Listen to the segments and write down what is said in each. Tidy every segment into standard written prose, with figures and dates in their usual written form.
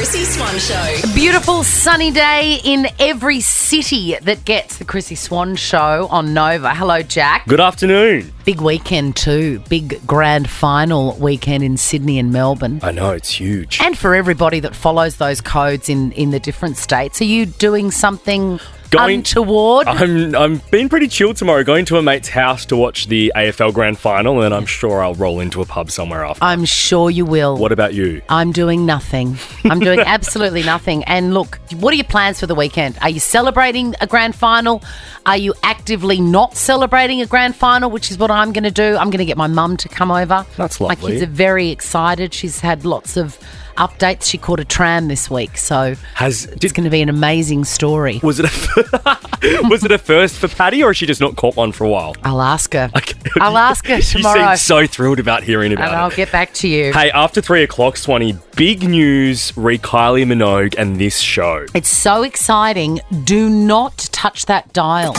Chrissie Swan Show. A beautiful sunny day in every city that gets the Chrissie Swan Show on Nova. Hello, Jack. Good afternoon. Big weekend too. Big grand final weekend in Sydney and Melbourne. I know, it's huge. And for everybody that follows those codes in the different states, are you doing something untoward? I'm being pretty chill tomorrow, going to a mate's house to watch the AFL Grand Final, and I'm sure I'll roll into a pub somewhere after. I'm sure you will. What about you? I'm doing nothing. I'm doing absolutely nothing. And look, what are your plans for the weekend? Are you celebrating a grand final? Are you actively not celebrating a grand final, which is what I'm going to do? I'm going to get my mum to come over. That's lovely. My kids are very excited. She's had lots of updates. She caught a tram this week, so it's going to be an amazing story. Was it a first for Patty, or has she just not caught one for a while? I'll ask her. Okay. I'll ask her tomorrow. She seems so thrilled about hearing about and it. I'll get back to you. Hey, after 3 o'clock, Swanee, big news re Kylie Minogue and this show. It's so exciting. Do not touch that dial.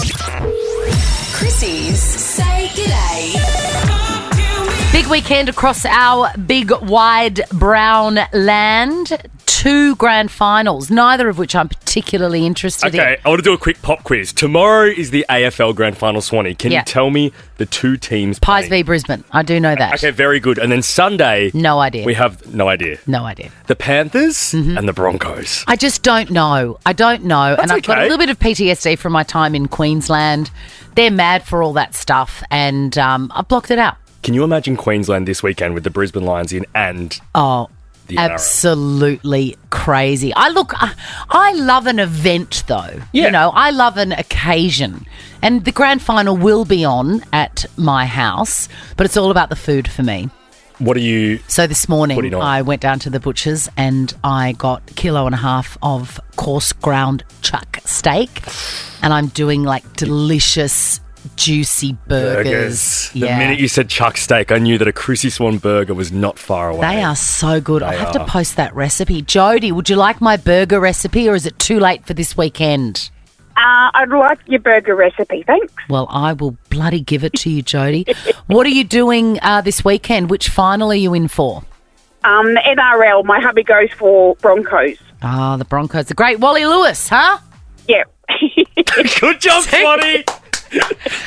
Chrissie's Say G'day. Big weekend across our big, wide, brown land. 2 grand finals, neither of which I'm particularly interested in. Okay, I want to do a quick pop quiz. Tomorrow is the AFL Grand Final, Swanee. Can you tell me the 2 teams Pies playing? v Brisbane. I do know that. Okay, very good. And then Sunday... No idea. We have no idea. No idea. The Panthers and the Broncos. I just don't know. I don't know. That's I've got a okay. little bit of PTSD from my time in Queensland. They're mad for all that stuff, and I've blocked it out. Can you imagine Queensland this weekend with the Brisbane Lions in and the NRL? Absolutely crazy. I love an event though. Yeah. You know, I love an occasion. And the grand final will be on at my house, but it's all about the food for me. What are you... So this morning putting on? I went down to the butcher's and I got 1.5 kilos of coarse ground chuck steak, and I'm doing like delicious juicy burgers. The minute you said chuck steak, I knew that a Chrissie Swan burger was not far away. They are so good. I have to post that recipe. Jodie, would you like my burger recipe, or is it too late for this weekend? I'd like your burger recipe, thanks. Well, I will bloody give it to you, Jodie. What are you doing this weekend? Which final are you in for? NRL. My hubby goes for Broncos. Ah, the Broncos. The great Wally Lewis, huh? Yeah. Good job, Swanee!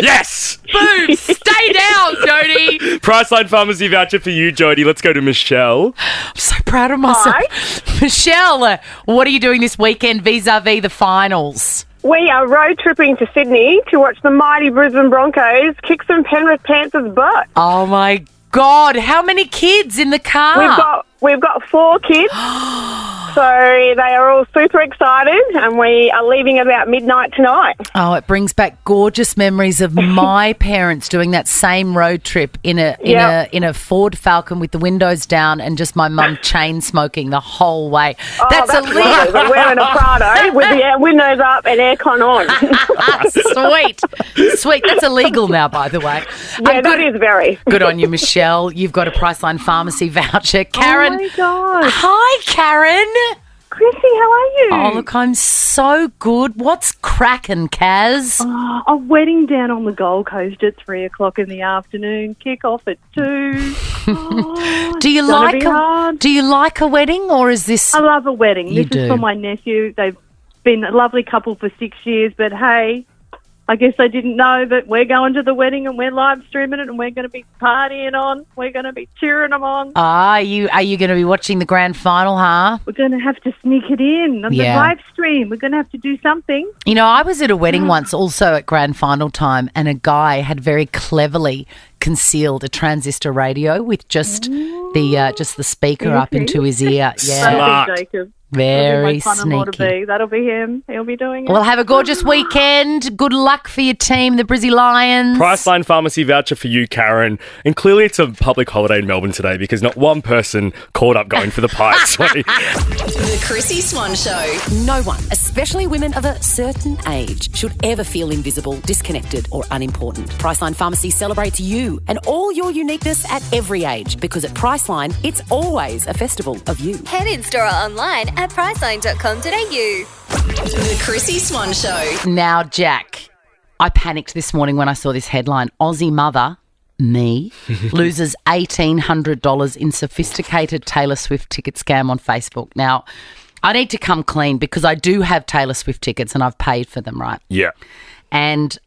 Yes! Boom! Stay down, Jodie! Priceline Pharmacy voucher for you, Jodie. Let's go to Michelle. I'm so proud of myself. Hi. Michelle, what are you doing this weekend vis-a-vis the finals? We are road tripping to Sydney to watch the mighty Brisbane Broncos kick some Penrith Panthers' butt. Oh, my God. How many kids in the car? We've got 4 kids. So they are all super excited, and we are leaving about midnight tonight. Oh, it brings back gorgeous memories of my parents doing that same road trip in a Ford Falcon with the windows down and just my mum chain smoking the whole way. Oh, that's illegal. Right. We're wearing a Prado with the windows up and aircon on. Sweet. That's illegal now, by the way. Yeah, that is very. Good on you, Michelle. You've got a Priceline Pharmacy voucher. Karen. Oh, my God. Hi, Karen. Chrissy, how are you? Oh, look, I'm so good. What's cracking, Kaz? Oh, a wedding down on the Gold Coast at 3 o'clock in the afternoon. Kick off at 2. Oh, do you like a wedding, or is this? I love a wedding. You This do. is for my nephew. They've been a lovely couple for 6 years, but hey, I guess they didn't know that we're going to the wedding and we're live streaming it and we're going to be partying on. We're going to be cheering them on. Are you going to be watching the grand final, huh? We're going to have to sneak it in on the live stream. We're going to have to do something. You know, I was at a wedding once also at grand final time, and a guy had very cleverly concealed a transistor radio with just the speaker up into his ear. Yeah. Smart. Jacob. Very sneaky. That'll be him. He'll be doing it. Well, have a gorgeous weekend. Good luck for your team, the Brizzy Lions. Priceline Pharmacy voucher for you, Karen. And clearly it's a public holiday in Melbourne today because not one person caught up going for the pies. The Chrissie Swan Show. No one, especially women of a certain age, should ever feel invisible, disconnected or unimportant. Priceline Pharmacy celebrates you and all your uniqueness at every age, because at Priceline, it's always a festival of you. Head in store or online at priceline.com.au. The Chrissie Swan Show. Now, Jack, I panicked this morning when I saw this headline. Aussie mother, me, loses $1,800 in sophisticated Taylor Swift ticket scam on Facebook. Now, I need to come clean because I do have Taylor Swift tickets and I've paid for them, right? Yeah. And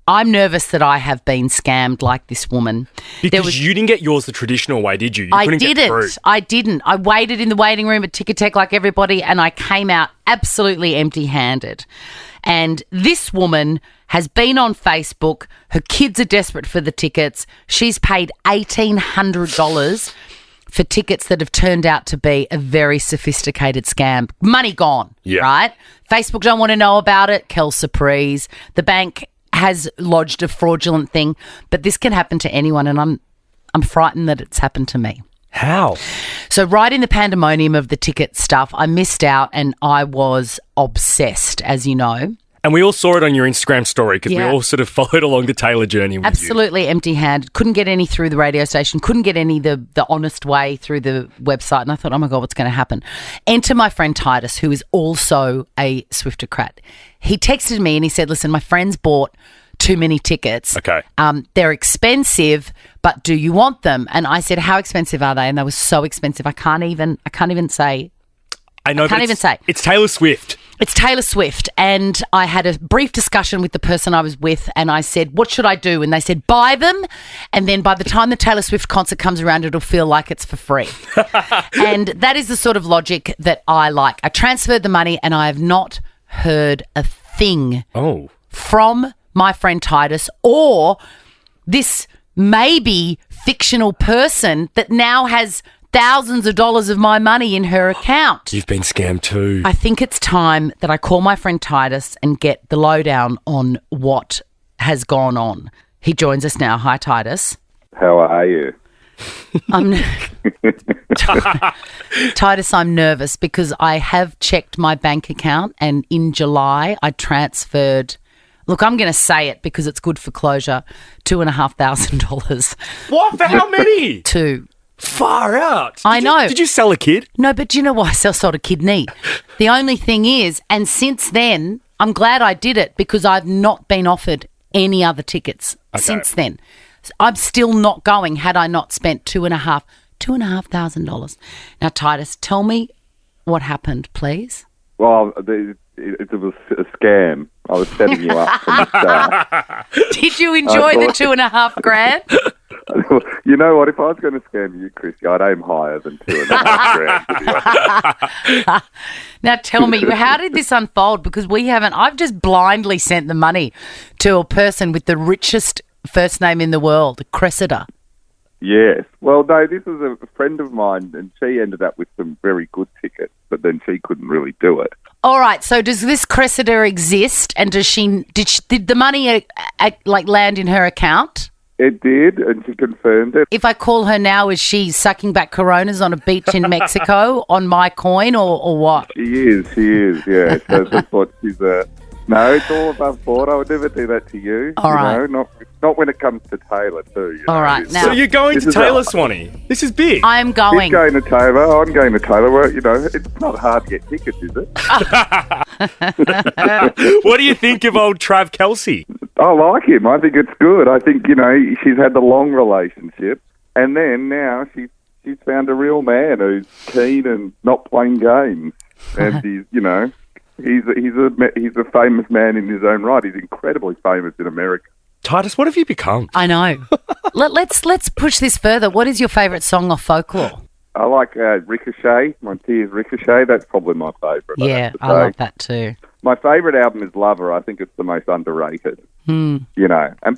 I'm nervous that I have been scammed like this woman. Because you didn't get yours the traditional way, did you? I didn't. I didn't. I waited in the waiting room at Ticketek like everybody, and I came out absolutely empty-handed. And this woman has been on Facebook. Her kids are desperate for the tickets. She's paid $1,800 for tickets that have turned out to be a very sophisticated scam. Money gone, right? Facebook don't want to know about it. Kel Surprise. The bank has lodged a fraudulent thing, but this can happen to anyone, and I'm frightened that it's happened to me. How? So right in the pandemonium of the ticket stuff, I missed out and I was obsessed, as you know. And we all saw it on your Instagram story because we Yeah. all sort of followed along the Taylor journey with you. Absolutely empty-handed. Couldn't get any through the radio station. Couldn't get any the honest way through the website. And I thought, oh, my God, what's going to happen? Enter my friend Titus, who is also a Swiftocrat. He texted me and he said, listen, my friend's bought too many tickets. Okay. They're expensive, but do you want them? And I said, how expensive are they? And they were so expensive. I can't even say. I know, I can't even say. It's Taylor Swift. It's Taylor Swift, and I had a brief discussion with the person I was with, and I said, what should I do? And they said, buy them, and then by the time the Taylor Swift concert comes around, it'll feel like it's for free. And that is the sort of logic that I like. I transferred the money, and I have not heard a thing from my friend Titus or this maybe fictional person that now has thousands of dollars of my money in her account. You've been scammed too. I think it's time that I call my friend Titus and get the lowdown on what has gone on. He joins us now. Hi, Titus. How are you? Titus, I'm nervous because I have checked my bank account and in July I transferred, look, I'm going to say it because it's good for closure, $2,500. What? For how many? Two. Far out. I know. Did you sell a kid? No, but do you know why I sold a kidney? The only thing is, and since then, I'm glad I did it because I've not been offered any other tickets since then. I'm still not going had I not spent $2,500. Now, Titus, tell me what happened, please. Well, it was a scam. I was setting you up from the start. Did you enjoy the $2,500? You know what? If I was going to scam you, Chrissie, I'd aim higher than $2,500. To be honest. Now tell me, how did this unfold? Because I've just blindly sent the money to a person with the richest first name in the world, Cressida. Yes. Well, no, this was a friend of mine, and she ended up with some very good tickets, but then she couldn't really do it. All right. So does this Cressida exist? And did the money land in her account? It did, and she confirmed it. If I call her now, is she sucking back Coronas on a beach in Mexico on my coin or what? She is, yeah. So that's what she's no, it's all above board. I would never do that to you. All right. Not when it comes to Taylor, too. You know? All right. Now, so you're going to Taylor, Swanee? This is big. I am going. He's going to Taylor. I'm going to Taylor. Well, it's not hard to get tickets, is it? What do you think of old Trav Kelsey? I like him. I think it's good. I think, she's had the long relationship, and then now she's found a real man who's keen and not playing games. And he's a famous man in his own right. He's incredibly famous in America. Titus, what have you become? I know. Let's push this further. What is your favourite song off Folklore? I like Ricochet. My Tears Ricochet. That's probably my favourite. Yeah, I love that too. My favourite album is Lover. I think it's the most underrated. And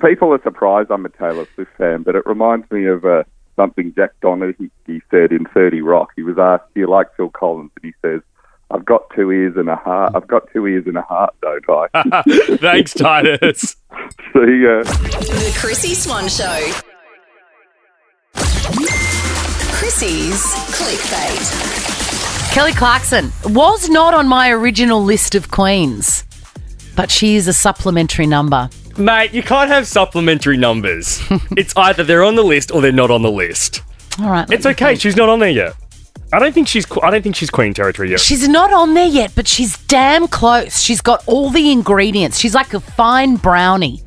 people are surprised I'm a Taylor Swift fan, but it reminds me of something Jack Donaghy said in 30 Rock. He was asked, do you like Phil Collins? And he says, I've got 2 ears and a heart. I've got 2 ears and a heart, don't I? Thanks, Titus. See ya. The Chrissie Swan Show. Chrissie's Clickbait. Kelly Clarkson was not on my original list of queens, but she is a supplementary number. Mate, you can't have supplementary numbers. It's either they're on the list or they're not on the list. All right. It's okay. She's not on there yet. I don't think she's queen territory yet. She's not on there yet, but she's damn close. She's got all the ingredients. She's like a fine brownie,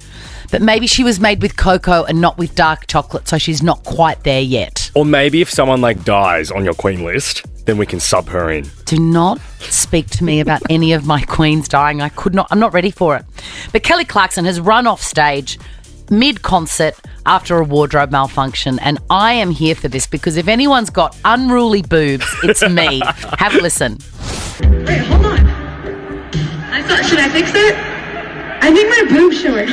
but maybe she was made with cocoa and not with dark chocolate, so she's not quite there yet. Or maybe if someone dies on your queen list, then we can sub her in. Do not speak to me about any of my queens dying. I'm not ready for it. But Kelly Clarkson has run off stage mid-concert after a wardrobe malfunction, and I am here for this because if anyone's got unruly boobs, it's me. Have a listen. Wait, hold on. Should I fix it? I think my boob's showing.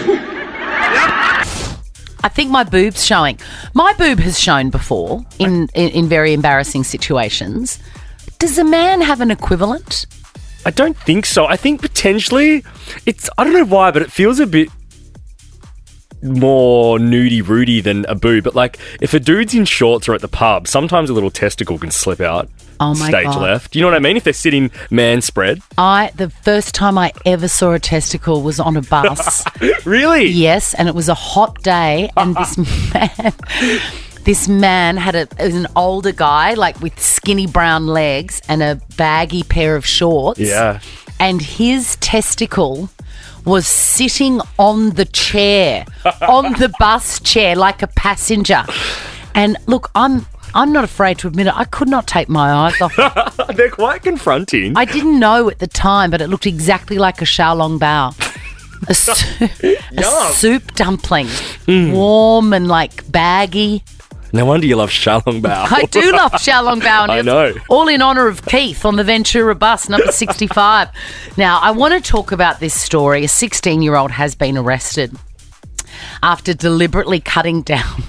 I think my boob's showing. My boob has shown before in very embarrassing situations. Does a man have an equivalent? I don't think so. I think potentially I don't know why, but it feels a bit more nudie-rooty than a boob. But like if a dude's in shorts or at the pub, sometimes a little testicle can slip out. Oh my stage God. left. You know what I mean? If they're sitting man spread. The first time I ever saw a testicle was on a bus. Really? Yes, and it was a hot day, and this man it was an older guy, like with skinny brown legs and a baggy pair of shorts. Yeah. And his testicle was sitting on the chair, on the bus chair, like a passenger. And look, I'm not afraid to admit it. I could not take my eyes off it. They're quite confronting. I didn't know at the time, but it looked exactly like a xiaolong bao. A soup dumpling. Warm and like baggy. No wonder you love xiaolong bao. I do love xiaolong bao. And I know. All in honour of Keith on the Ventura bus, number 65. Now, I want to talk about this story. A 16-year-old has been arrested after deliberately cutting down.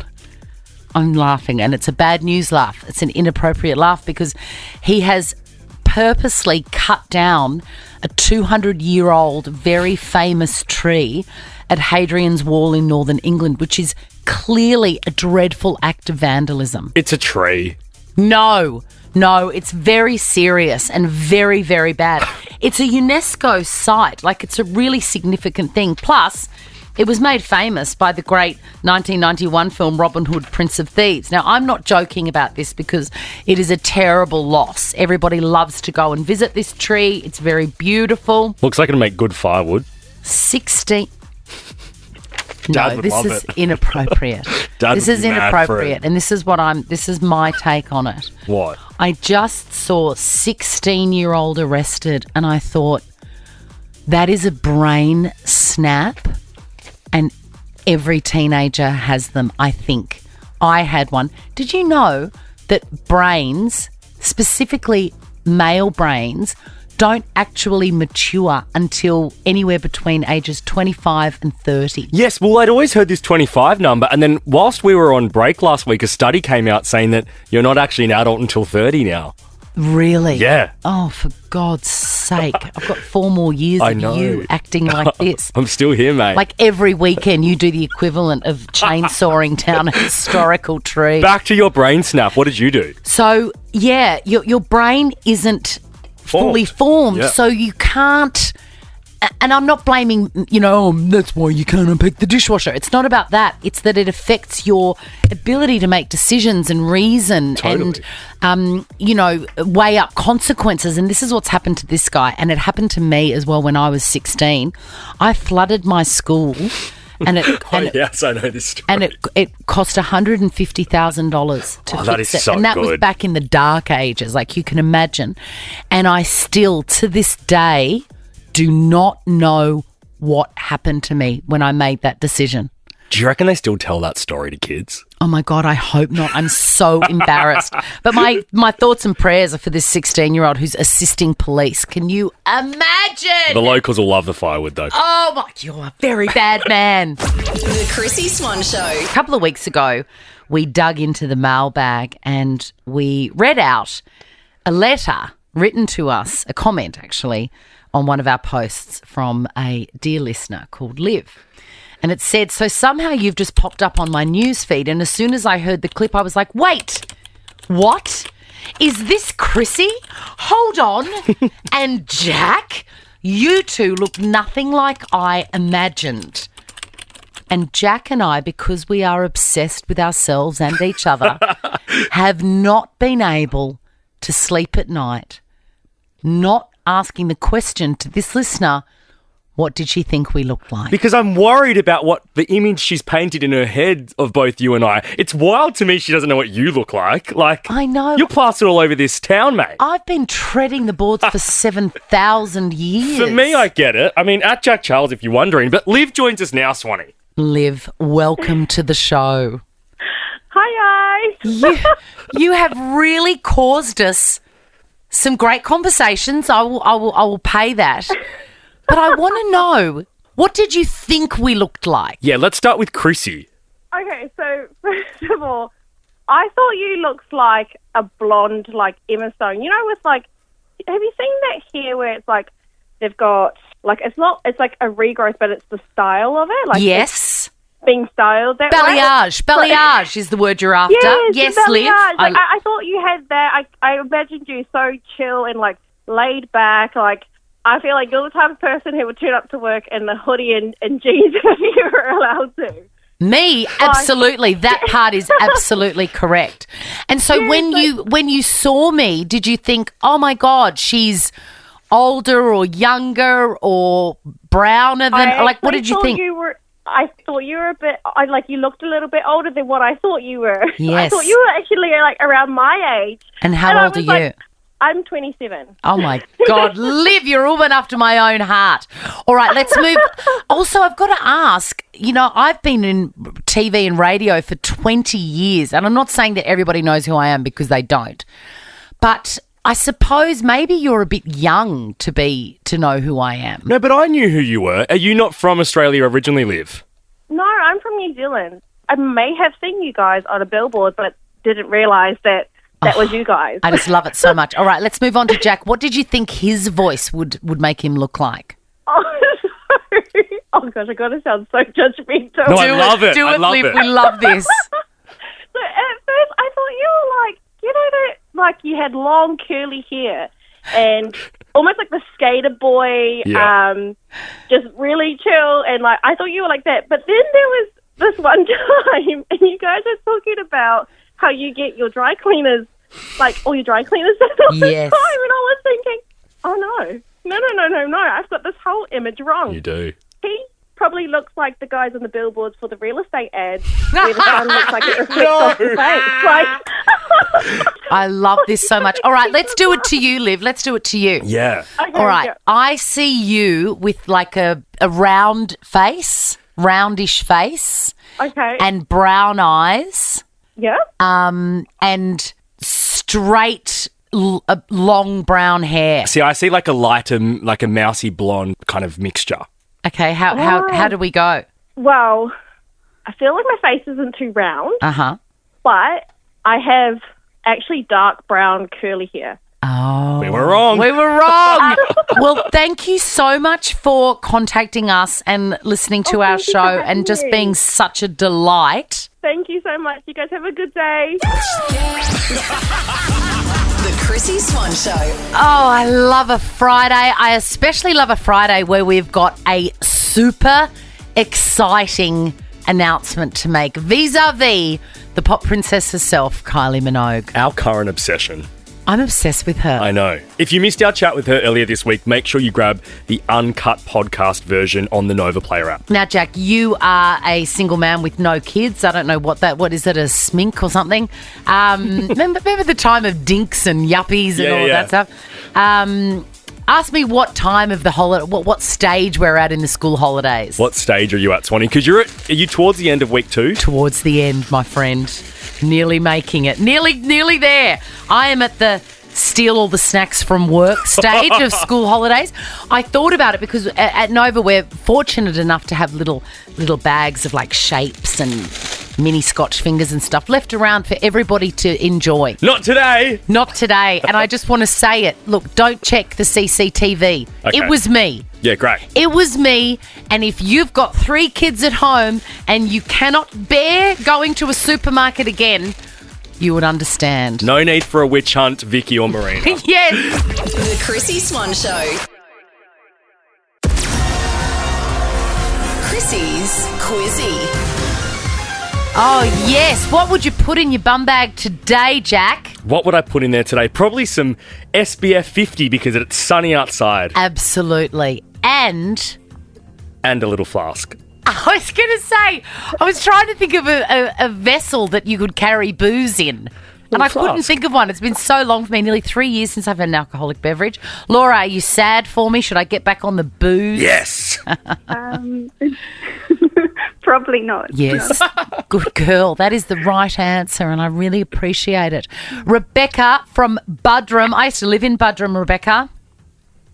I'm laughing, and it's a bad news laugh. It's an inappropriate laugh because he has purposely cut down a 200-year-old very famous tree at Hadrian's Wall in northern England, which is clearly a dreadful act of vandalism. It's a tree. No, it's very serious and very, very bad. It's a UNESCO site. Like, it's a really significant thing. Plus, it was made famous by the great 1991 film Robin Hood, Prince of Thieves. Now, I'm not joking about this because it is a terrible loss. Everybody loves to go and visit this tree. It's very beautiful. Looks like it'll make good firewood. 16... Dad No, would this love is it. inappropriate. Dad This would is be mad for inappropriate, it. and this is my take on it. What? I just saw 16-year-old arrested, and I thought, that is a brain snap, and every teenager has them, I think. I had one. Did you know that brains, specifically male brains, don't actually mature until anywhere between ages 25 and 30? Yes, well, I'd always heard this 25 number, and then whilst we were on break last week, a study came out saying that you're not actually an adult until 30 now. Really? Yeah. Oh, for God's sake. I've got 4 more years I of know. you acting like this. I'm still here, mate. Like every weekend you do the equivalent of chainsawing down a historical tree. Back to your brain snap. What did you do? So, yeah, your brain isn't fully formed, Yeah. so you can't... And I'm not blaming, that's why you can't unpick the dishwasher. It's not about that. It's that it affects your ability to make decisions and reason Totally. and, weigh up consequences. And this is what's happened to this guy. And it happened to me as well when I was 16. I flooded my school and Yes, I know this story. and it cost $150,000 to Oh, fix that is it. so and that was good. back in the dark ages, like you can imagine. And I still, to this day, do not know what happened to me when I made that decision. Do you reckon they still tell that story to kids? Oh my God, I hope not. I'm so embarrassed. But my thoughts and prayers are for this 16-year-old who's assisting police. Can you imagine? The locals will love the firewood, though. Oh my, you're a very bad man. The Chrissie Swan Show. A couple of weeks ago, we dug into the mailbag and we read out a letter written to us, a comment actually, on one of our posts from a dear listener called Liv. And it said, so somehow you've just popped up on my news feed, and as soon as I heard the clip, I was like, wait, what? Is this Chrissie? Hold on. And Jack? You two look nothing like I imagined. And Jack and I, because we are obsessed with ourselves and each other, have not been able to sleep at night, not asking the question to this listener, What did she think we looked like? Because I'm worried about what the image she's painted in her head of both you and I. It's wild to me she doesn't know what you look like. Like, I know. You're plastered all over this town, mate. I've been treading the boards for 7,000 years. For me, I get it. I mean, at Jack Charles, if you're wondering. But Liv joins us now, Swanee. Liv, welcome to the show. Hi, guys. You have really caused us some great conversations. I will pay that. But I want to know, what did you think we looked like? Yeah, let's start with Chrissie. Okay, so first of all, I thought you looked like a blonde, like Emma Stone. You know, with like, have you seen that hair where it's like they've got like it's like a regrowth, but it's the style of it. Like yes, being styled that balayage. way. Balayage is the word you're after. Yes, Liv. Like, I thought you had that. I imagined you so chill and like laid back, like. I feel like you're the type of person who would turn up to work in the hoodie and jeans if you were allowed to. Me, absolutely. That part is absolutely correct. And so when you saw me, did you think, oh my God, she's older or younger or browner than what did you think? I thought you were a bit you looked a little bit older than what I thought you were. Yes. I thought you were actually like around my age. And how old are you? I'm 27. Oh, my God. Liv, you're a woman after my own heart. All right, let's move. Also, I've got to ask, I've been in TV and radio for 20 years, and I'm not saying that everybody knows who I am because they don't. But I suppose maybe you're a bit young to know who I am. No, but I knew who you were. Are you not from Australia originally, Liv? No, I'm from New Zealand. I may have seen you guys on a billboard, but didn't realise that was you guys. I just love it so much. All right, let's move on to Jack. What did you think his voice would make him look like? Oh, sorry. Oh, gosh, I got to sound so judgmental. No, I love it. Do I it, love Liv. it. We love this. So at first, I thought you were like, that, like you had long curly hair and almost like the skater boy, just really chill. And like, I thought you were like that. But then there was this one time and you guys were talking about how you get your dry cleaners, like all your dry cleaners all the time. And I was thinking, oh, no. I've got this whole image wrong. You do. He probably looks like the guys on the billboards for the real estate ads where the sun looks like it reflects off the face. Like, I love this so much. All right, let's do it to you, Liv. Let's do it to you. Yeah. okay, All right, yeah. I see you with like a round face, roundish face. Okay. And brown eyes. Yeah. And straight, long brown hair. See, I see like a lighter, like a mousy blonde kind of mixture. Okay, how do we go? Well, I feel like my face isn't too round, but I have actually dark brown curly hair. Oh. We were wrong. Well, thank you so much for contacting us and listening to our show and just being such a delight. Thank you so much. You guys have a good day. The Chrissie Swan Show. Oh, I love a Friday. I especially love a Friday where we've got a super exciting announcement to make vis-a-vis the pop princess herself, Kylie Minogue. Our current obsession. I'm obsessed with her. I know. If you missed our chat with her earlier this week, make sure you grab the uncut podcast version on the Nova Player app. Now, Jack, you are a single man with no kids. I don't know what is it, a smink or something? Remember the time of dinks and yuppies and all of that stuff? Ask me what time of the holiday, what stage we're at in the school holidays. What stage are you at, Swanee? Because are you towards the end of week 2? Towards the end, my friend. Nearly making it. Nearly there. I am at the steal all the snacks from work stage of school holidays. I thought about it because at Nova we're fortunate enough to have little bags of like shapes and mini Scotch fingers and stuff left around for everybody to enjoy. Not today. Not today. And I just want to say it. Look, don't check the CCTV. Okay. It was me. Yeah, great. It was me, and if you've got 3 kids at home and you cannot bear going to a supermarket again, you would understand. No need for a witch hunt, Vicky or Marina. Yes. The Chrissie Swan Show. Chrissie's Quizzy. Oh, yes. What would you put in your bum bag today, Jack? What would I put in there today? Probably some SPF 50 because it's sunny outside. Absolutely. And and a little flask. I was going to say, I was trying to think of a vessel that you could carry booze in. And I couldn't think of one. It's been so long for me, nearly 3 years since I've had an alcoholic beverage. Laura, are you sad for me? Should I get back on the booze? Yes. Probably not. Yes. Good girl. That is the right answer, and I really appreciate it. Rebecca from Buderim. I used to live in Buderim, Rebecca.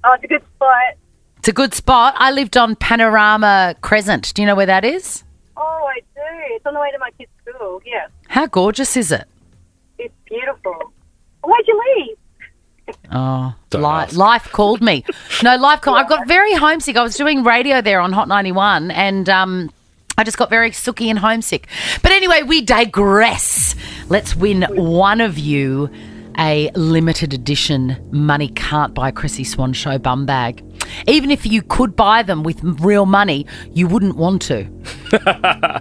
Oh, it's a good spot. It's a good spot. I lived on Panorama Crescent. Do you know where that is? Oh, I do. It's on the way to my kids' school, yeah. How gorgeous is it? It's beautiful. Why'd you leave? Oh, life called me. No, life called. I got very homesick. I was doing radio there on Hot 91 and I just got very sooky and homesick. But anyway, we digress. Let's win one of you a limited edition Money Can't Buy Chrissie Swan Show bum bag. Even if you could buy them with real money, you wouldn't want to.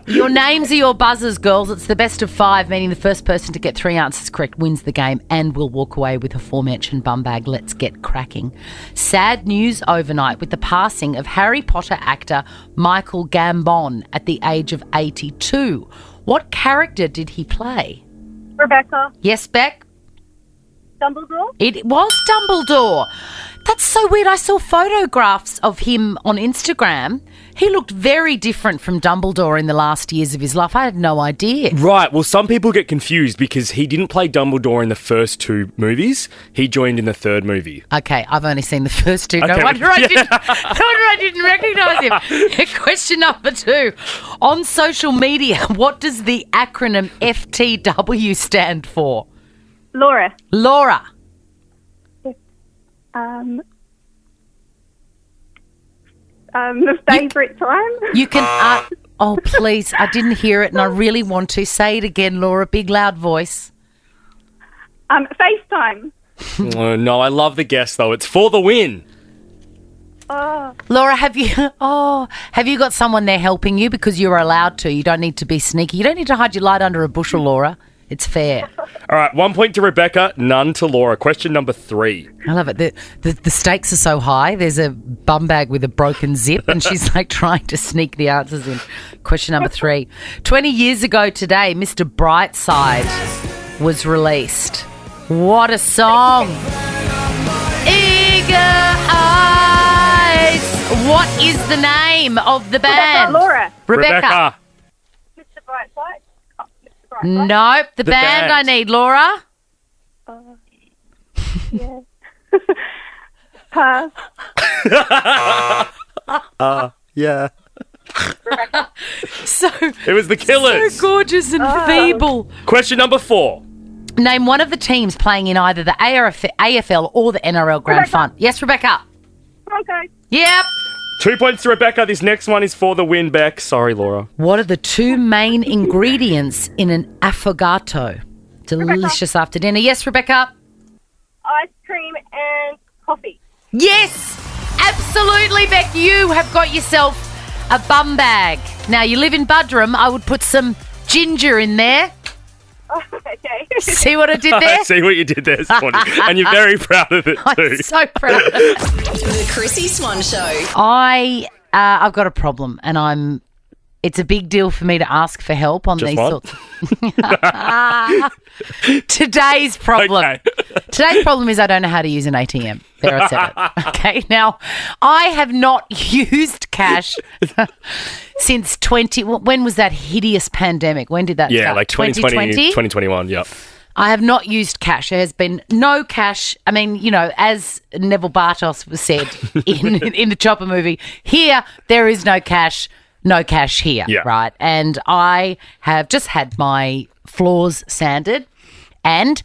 Your names are your buzzers, girls. It's the best of 5, meaning the first person to get 3 answers correct wins the game and will walk away with aforementioned bum bag. Let's get cracking. Sad news overnight with the passing of Harry Potter actor Michael Gambon at the age of 82. What character did he play? Rebecca. Yes, Beck? Dumbledore? It was Dumbledore. That's so weird. I saw photographs of him on Instagram. He looked very different from Dumbledore in the last years of his life. I had no idea. Right. Well, some people get confused because he didn't play Dumbledore in the first 2 movies. He joined in the 3rd movie. Okay, I've only seen the first 2. No Okay. wonder I didn't recognise him. Question number 2. On social media, what does the acronym FTW stand for? Laura. Laura. The favourite time? You can... oh, please. I didn't hear it and I really want to. Say it again, Laura. Big, loud voice. FaceTime. Oh, no, I love the guess, though. It's for the win. Oh. Laura, have you got someone there helping you? Because you're allowed to. You don't need to be sneaky. You don't need to hide your light under a bushel, Laura. It's fair. All right, 1 point to Rebecca, none to Laura. Question number 3. I love it. The stakes are so high. There's a bum bag with a broken zip and she's like trying to sneak the answers in. Question number 3. 20 years ago today, Mr. Brightside was released. What a song. Eager Eyes. What is the name of the band? Laura. Rebecca. Mr. Brightside. Nope. The band I need, Laura. Yeah. Pass. Yeah. So It was the Killers. So gorgeous and feeble. Question number 4. Name one of the teams playing in either the AFL or the NRL Grand Final. Yes, Rebecca. Okay. Yep. 2 points to Rebecca. This next one is for the win, Beck. Sorry, Laura. What are the 2 main ingredients in an affogato? Delicious after dinner. Yes, Rebecca. Ice cream and coffee. Yes, absolutely, Beck. You have got yourself a bum bag. Now, you live in Buderim. I would put some ginger in there. Oh, okay. See what I did there? I see what you did there, Swanee. And you're very proud of it, too. I'm so proud of it. The Chrissie Swan Show. I've got a problem, and it's a big deal for me to ask for help on Just these one? sorts. Today's problem. Okay. Today's problem is I don't know how to use an ATM. There, I said it. Okay, now I have not used cash since when was that hideous pandemic? When did that start? Like 2020, 2021, yep. I have not used cash. There has been no cash. I mean, as Neville Bartos was said in the Chopper movie, here there is no cash. No cash here, right? And I have just had my floors sanded and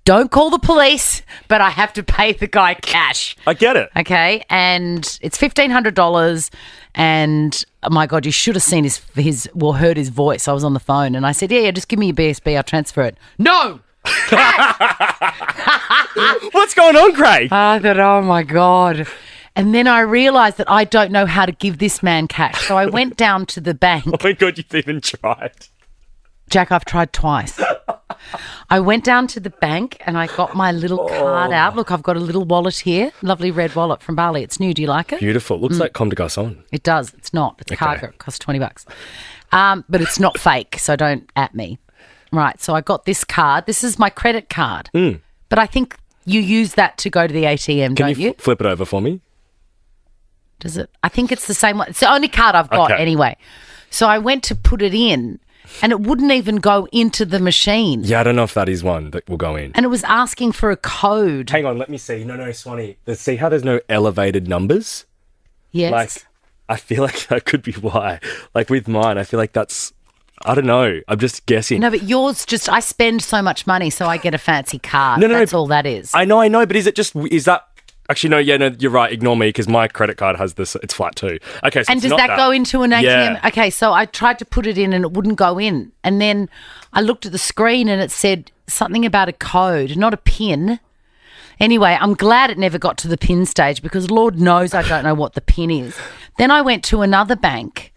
don't call the police, but I have to pay the guy cash. I get it. Okay, and it's $1,500 and, oh my God, you should have seen heard his voice. I was on the phone and I said, yeah, just give me your BSB, I'll transfer it. No! What's going on, Craig? I thought, oh my God. And then I realised that I don't know how to give this man cash. So I went down to the bank. Oh my God, you've even tried. Jack, I've tried twice. I went down to the bank and I got my little card out. Look, I've got a little wallet here. Lovely red wallet from Bali. It's new. Do you like it? Beautiful. Looks like Comme des Garçons. It does. It's not. It's cargo. It costs $20. But it's not fake, so don't at me. Right, so I got this card. This is my credit card. But I think you use that to go to the ATM, Can don't you? flip it over for me? Does it? I think it's the same one. It's the only card I've got anyway. So I went to put it in and it wouldn't even go into the machine. Yeah, I don't know if that is one that will go in. And it was asking for a code. Hang on, let me see. No, Swanee. Let's see how there's no elevated numbers? Yes. Like, I feel like that could be why. Like with mine, I feel like that's, I don't know. I'm just guessing. No, but yours just, I spend so much money, so I get a fancy card. No, That's all that is. I know, but is that, actually, no, you're right. Ignore me because my credit card has this, it's flat too. Okay, so and it's does not that go into an ATM? Yeah. Okay, so I tried to put it in and it wouldn't go in. And then I looked at the screen and it said something about a code, not a PIN. Anyway, I'm glad it never got to the PIN stage because Lord knows I don't know what the PIN is. Then I went to another bank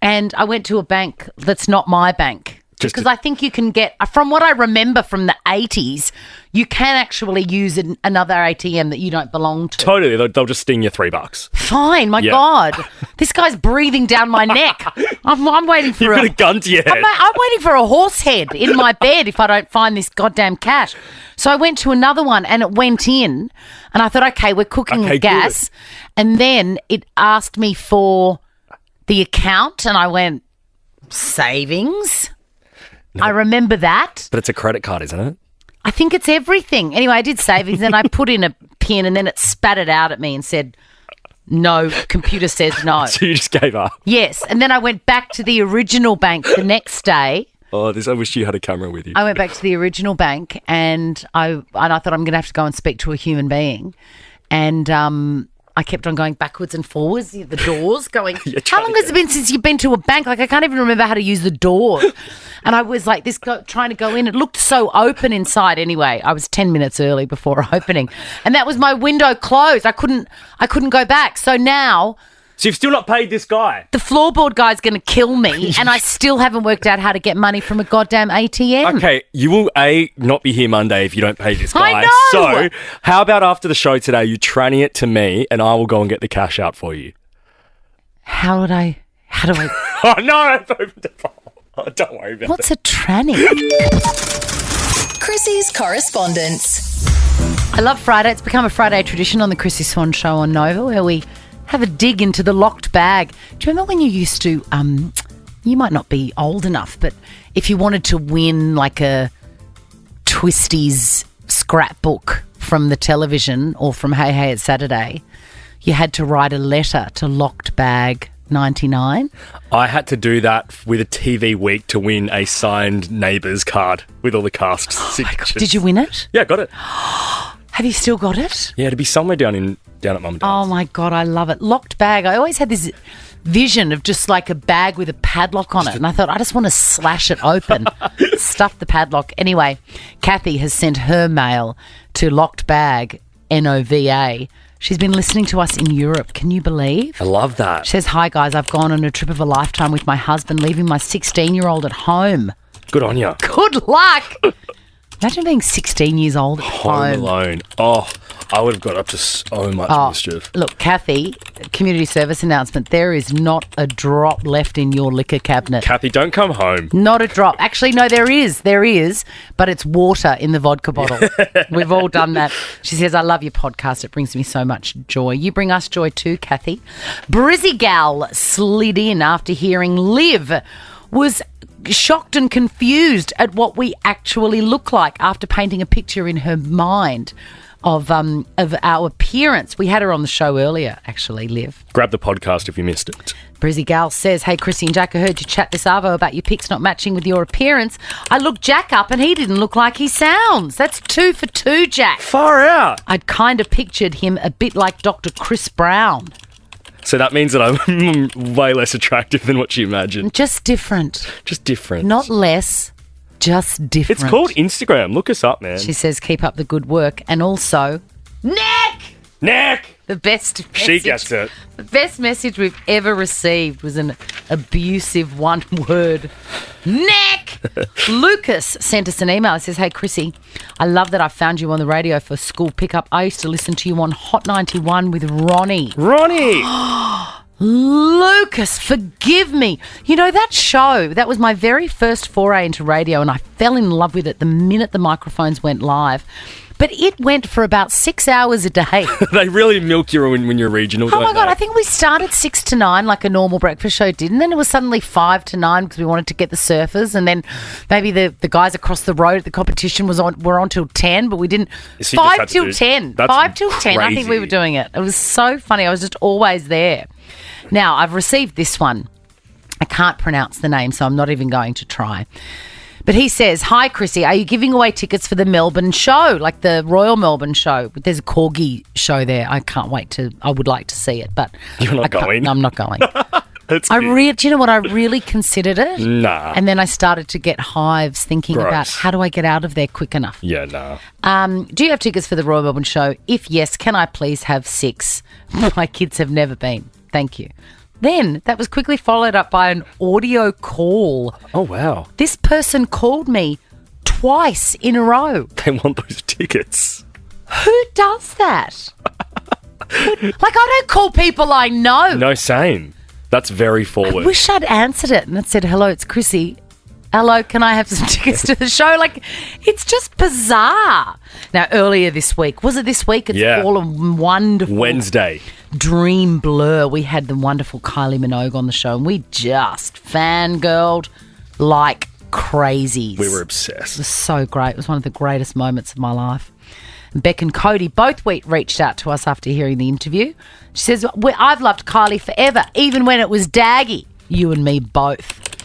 and I went to a bank that's not my bank. Because I think you can get, from what I remember from the 80s, you can actually use another ATM that you don't belong to. Totally. They'll just sting you $3. Fine, my God. This guy's breathing down my neck. I'm waiting for You've got a gun to your head. I'm waiting for a horse head in my bed if I don't find this goddamn cash. So I went to another one and it went in and I thought, okay, we're cooking with gas. Good. And then it asked me for the account and I went, savings? No. I remember that. But it's a credit card, isn't it? I think it's everything. Anyway, I did savings and I put in a PIN and then it spat it out at me and said, no, computer says no. So you just gave up? Yes. And then I went back to the original bank the next day. Oh, I wish you had a camera with you. I went back to the original bank and I thought I'm going to have to go and speak to a human being. And I kept on going backwards and forwards, the doors going, how long has it been since you've been to a bank? Like, I can't even remember how to use the door. And I was like trying to go in. It looked so open inside anyway. I was 10 minutes early before opening. And that was my window closed. I couldn't go back. So now... So you've still not paid this guy? The floorboard guy's going to kill me and I still haven't worked out how to get money from a goddamn ATM. Okay, you will, not be here Monday if you don't pay this guy. I know! So how about after the show today, you tranny it to me and I will go and get the cash out for you? How do I... Oh, no, I've opened the file. Oh, don't worry about it. What's a tranny? Chrissie's Correspondence. I love Friday. It's become a Friday tradition on the Chrissie Swan Show on Nova where we have a dig into the locked bag. Do you remember when you used to, you might not be old enough, but if you wanted to win like a Twisties scrapbook from the television or from Hey Hey It's Saturday, you had to write a letter to Locked Bag 99. I had to do that with a TV Week to win a signed Neighbours card with all the cast signatures. Did you win it? Yeah, got it. Have you still got it? Yeah, it'd be somewhere down at Mum and Dad's. Oh my God, I love it. Locked bag. I always had this vision of just like a bag with a padlock on it. And I thought, I just want to slash it open, stuff the padlock. Anyway, Kathy has sent her mail to Locked Bag, NOVA. She's been listening to us in Europe. Can you believe? I love that. She says, hi guys, I've gone on a trip of a lifetime with my husband, leaving my 16-year-old at home. Good on you. Good luck. Imagine being 16 years old at home. Alone. Oh, I would have got up to so much mischief. Look, Kathy, community service announcement, there is not a drop left in your liquor cabinet. Kathy, don't come home. Not a drop. Actually, no, there is, but it's water in the vodka bottle. We've all done that. She says, I love your podcast. It brings me so much joy. You bring us joy too, Kathy. Brizzy Gal slid in after hearing Liv was shocked and confused at what we actually look like after painting a picture in her mind of our appearance. We had her on the show earlier, actually, Liv. Grab the podcast if you missed it. Brizzy Gal says, hey, Chrissie and Jack, I heard you chat this arvo about your pics not matching with your appearance. I looked Jack up and he didn't look like he sounds. That's 2 for 2, Jack. Far out. I'd kind of pictured him a bit like Dr. Chris Brown. So that means that I'm way less attractive than what you imagined. Just different. Just different. Not less, just different. It's called Instagram. Look us up, man. She says, keep up the good work. And also, Nick! Nick! The best message. She gets it. The best message we've ever received was an abusive one word. Nick! Lucas sent us an email. It says, hey, Chrissie, I love that I found you on the radio for school pickup. I used to listen to you on Hot 91 with Ronnie. Ronnie! Lucas, forgive me. You know, that show, that was my very first foray into radio, and I fell in love with it the minute the microphones went live. But it went for about 6 hours a day. They really milk you when you're regional. Oh my God, I think we started 6 to 9 like a normal breakfast show did, and then it was suddenly 5 to 9 because we wanted to get the surfers, and then maybe the guys across the road at the competition were on till 10, but we didn't. 5 till 10. 5 till 10, I think we were doing it. It was so funny. I was just always there. Now, I've received this one. I can't pronounce the name, so I'm not even going to try. But he says, hi, Chrissie, are you giving away tickets for the Melbourne show, like the Royal Melbourne show? There's a corgi show there. I can't wait to, I would like to see it, but you're not going? I'm not going. Do you know what? I really considered it. Nah. And then I started to get hives thinking about how do I get out of there quick enough? Yeah, no. Do you have tickets for the Royal Melbourne show? If yes, can I please have 6? My kids have never been. Thank you. Then that was quickly followed up by an audio call. Oh, wow. This person called me twice in a row. They want those tickets. Who does that? I don't call people I know. No, same. That's very forward. I wish I'd answered it and it said, hello, it's Chrissie. Hello, can I have some tickets to the show? Like, it's just bizarre. Now, earlier this week, was it this week? It's all a wonderful Wednesday. Dream blur. We had the wonderful Kylie Minogue on the show and we just fangirled like crazies. We were obsessed. It was so great. It was one of the greatest moments of my life. And Beck and Cody both reached out to us after hearing the interview. She says, I've loved Kylie forever, even when it was daggy. You and me both,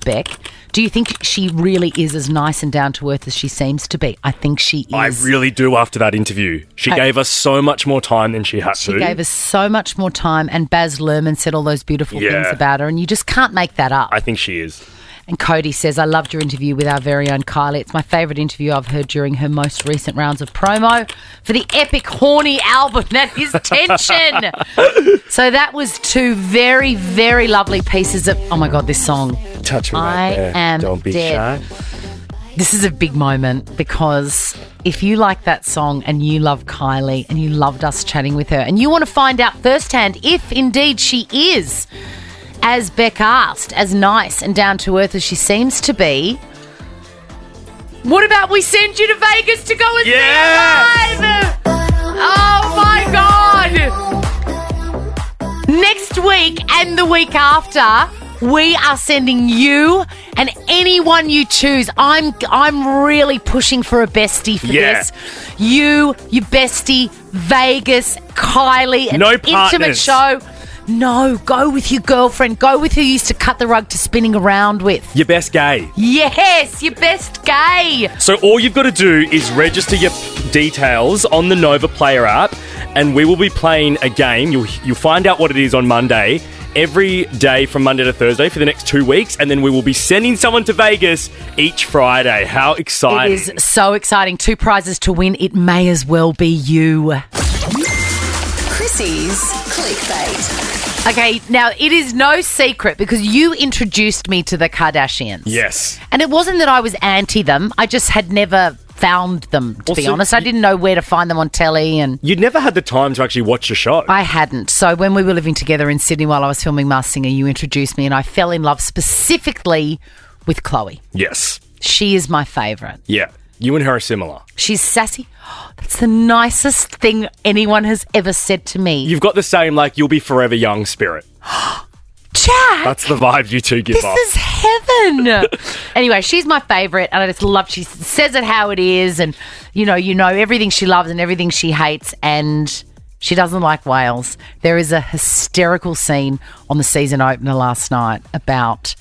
Beck. Do you think she really is as nice and down-to-earth as she seems to be? I think she is. I really do after that interview. She gave us so much more time than she had to. She gave us so much more time, and Baz Luhrmann said all those beautiful things about her, and you just can't make that up. I think she is. And Cody says, I loved your interview with our very own Kylie. It's my favourite interview I've heard during her most recent rounds of promo for the epic horny album that is Tension. So that was 2 very, very lovely pieces of, oh my God, this song. Touch me right there. I am Don't be dead. shy. This is a big moment because if you like that song and you love Kylie and you loved us chatting with her and you want to find out firsthand if indeed she is, as Beck asked, as nice and down-to-earth as she seems to be, what about we send you to Vegas to go and see her live? Oh, my God. Next week and the week after, we are sending you and anyone you choose. I'm really pushing for a bestie for this. You, your bestie, Vegas, Kylie, an intimate show. No, go with your girlfriend. Go with who you used to cut the rug to spinning around with. Your best gay. Yes, your best gay. So all you've got to do is register your details on the Nova Player app, and we will be playing a game. You'll find out what it is on Monday, every day from Monday to Thursday for the next 2 weeks, and then we will be sending someone to Vegas each Friday. How exciting. It is so exciting. 2 prizes to win. It may as well be you. Chrissie's Clickbait. Okay, now it is no secret because you introduced me to the Kardashians. Yes. And it wasn't that I was anti them. I just had never found them, to be honest. I didn't know where to find them on telly. And you'd never had the time to actually watch the show. I hadn't. So when we were living together in Sydney while I was filming Masked Singer, you introduced me and I fell in love specifically with Chloe. Yes. She is my favourite. Yeah. You and her are similar. She's sassy. That's the nicest thing anyone has ever said to me. You've got the same, like, you'll be forever young spirit. Jack! That's the vibe you two give off. This is heaven. Anyway, she's my favourite and I just love, she says it how it is and, you know everything she loves and everything she hates and she doesn't like whales. There is a hysterical scene on the season opener last night about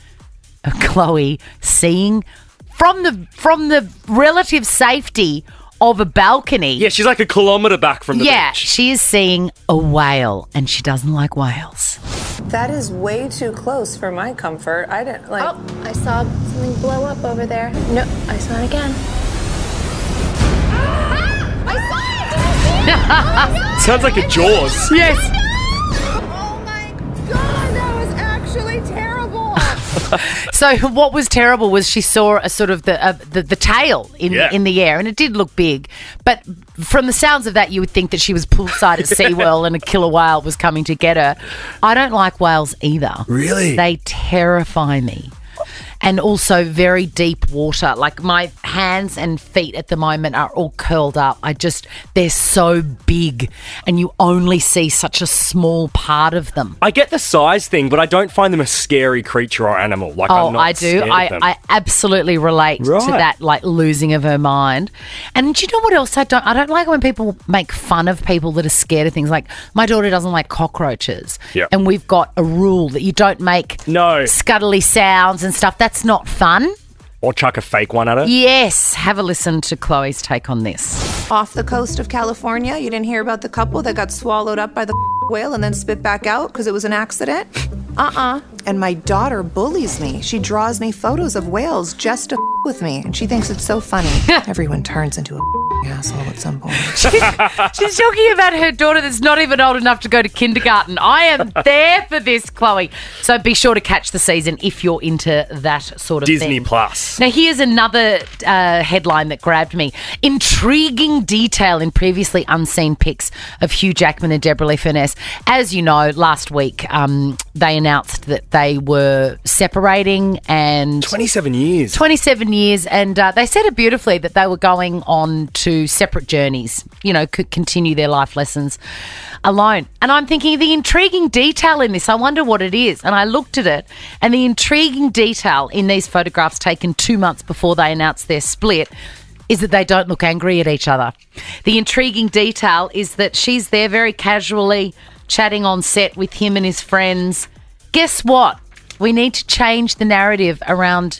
Chloe seeing from the relative safety of a balcony. Yeah, she's like a kilometre back from the beach. Yeah, she is seeing a whale and she doesn't like whales. That is way too close for my comfort. I didn't like. Oh, I saw something blow up over there. No, I saw it again. I saw it! Did you see it? Sounds like a Jaws. Yes. Oh my God, that was actually terrible. So what was terrible was she saw a sort of the tail in the air, and it did look big. But from the sounds of that, you would think that she was poolside at SeaWorld and a killer whale was coming to get her. I don't like whales either. Really? They terrify me. And also very deep water. Like my hands and feet at the moment are all curled up. They're so big and you only see such a small part of them. I get the size thing, but I don't find them a scary creature or animal. Like, I'm not I do. scared of them. I absolutely relate to that, like losing of her mind. And do you know what else I don't like when people make fun of people that are scared of things. Like my daughter doesn't like cockroaches. Yep. And we've got a rule that you don't make scuttly sounds and stuff. That's not fun. Or chuck a fake one at her. Yes. Have a listen to Chloe's take on this. Off the coast of California, you didn't hear about the couple that got swallowed up by the whale and then spit back out because it was an accident? And my daughter bullies me. She draws me photos of whales just to with me, and she thinks it's so funny. Everyone turns into a asshole at some point. She's talking about her daughter that's not even old enough to go to kindergarten. I am there for this, Chloe. So be sure to catch the season if you're into that sort of Disney thing. Plus. Now, here's another headline that grabbed me. Intriguing detail in previously unseen pics of Hugh Jackman and Deborah Lee Furness. As you know, last week they announced that they were separating and 27 years. 27 years, and they said it beautifully that they were going on to separate journeys, could continue their life lessons alone. And I'm thinking the intriguing detail in this, I wonder what it is. And I looked at it, and the intriguing detail in these photographs taken 2 months before they announced their split is that they don't look angry at each other. The intriguing detail is that she's there very casually chatting on set with him and his friends. Guess what? We need to change the narrative around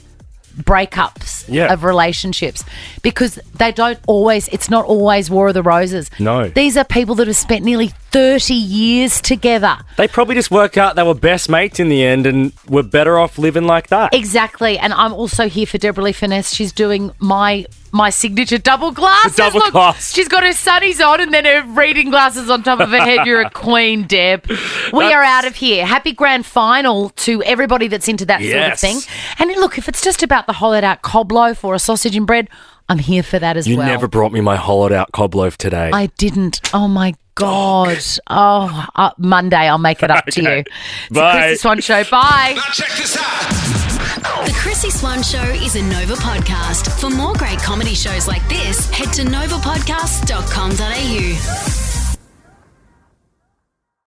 breakups of relationships because it's not always War of the Roses. No. These are people that have spent nearly 30 years together. They probably just worked out they were best mates in the end and were better off living like that. Exactly. And I'm also here for Deborah Lee Furness. She's doing my signature double glasses. The double glass. She's got her sunnies on and then her reading glasses on top of her head. You're a queen, Deb. We are out of here. Happy grand final to everybody that's into that sort of thing. And look, if it's just about the hollowed out cob loaf or a sausage and bread, I'm here for that as well. You never brought me my hollowed out cob loaf today. I didn't. Oh, my God. Oh, Monday I'll make it up to you. It's Bye. the Chrissie Swan Show. Bye. Now check this out. The Chrissie Swan Show is a Nova podcast. For more great comedy shows like this, head to novapodcast.com.au.